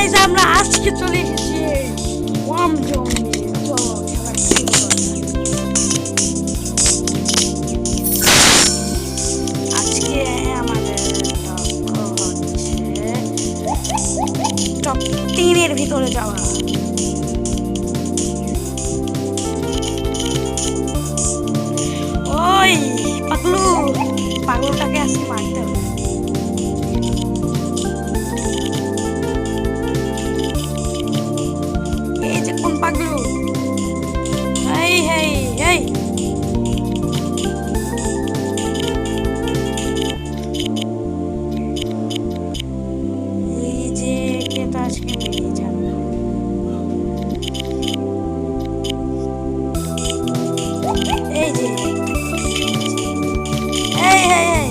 Guys আমরা আজকে চলে এসেছি ওয়াম জোনে। চলো খেলা শুরু করা যাক। আজকে আমাদের হচ্ছে টপ 10 এর ভিতরে যাওয়া। ওই পাগলুটাকে আজকে মারতে হবে। এই যে কোন পাগলু? এই এই এই এই যে কেটা আজকে মেরে যাবে। এই যে এই এই এই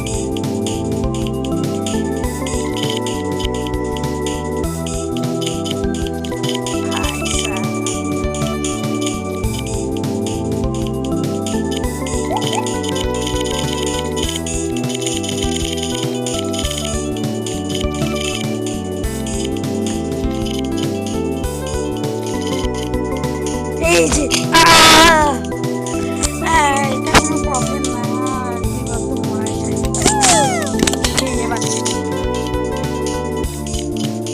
এই যে এটা কোনো প্রবলেম না।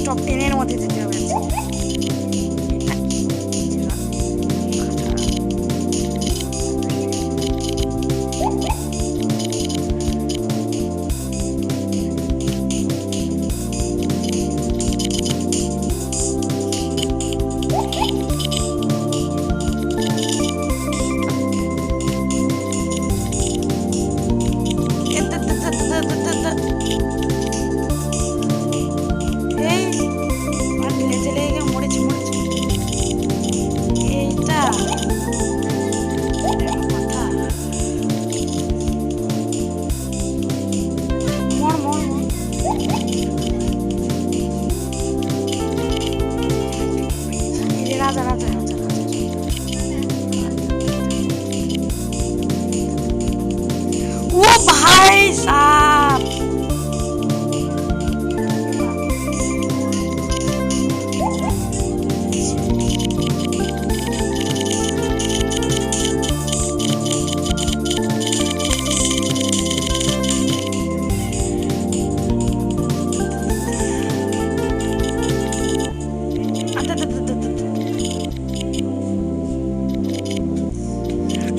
টপ 10 এর মধ্যে যেতে হবে। ओ भाई साहब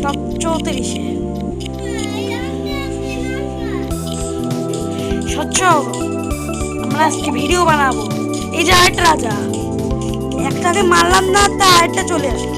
टॉप 34 স্বচ্ছ আমরা আজকে ভিডিও বানাবো। এই যে আরেকটা রাজা, একটাকে মারলাম না তা আরেকটা চলে আসলো।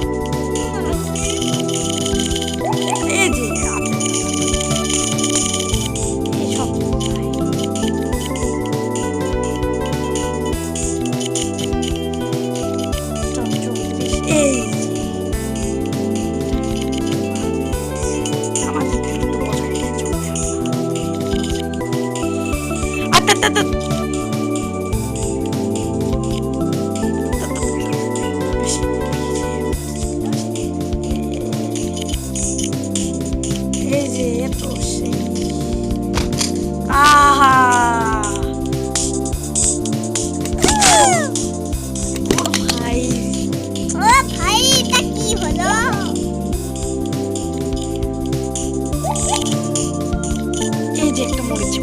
এই যে একটা মরেছে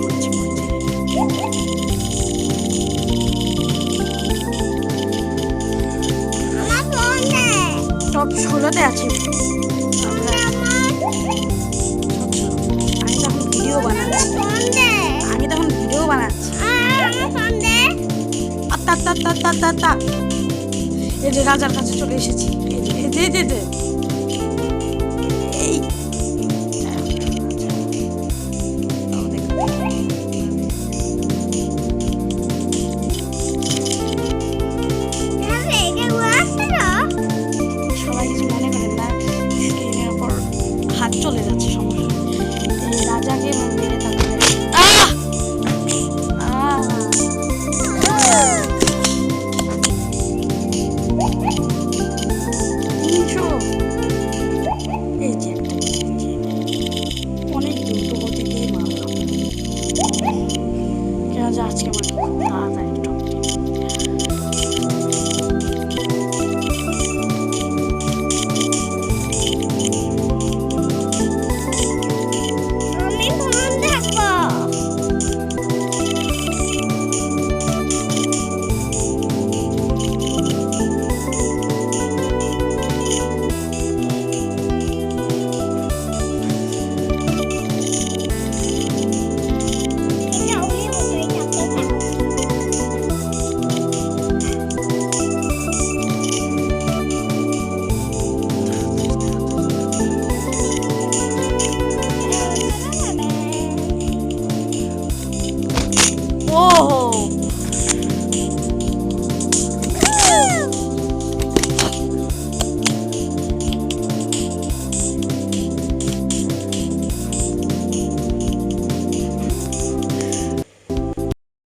টপ 16-তে আছে। আমি তখন ভিডিও বানাচ্ছি। এই যে রাজার কাছে চলে এসেছি। এই যে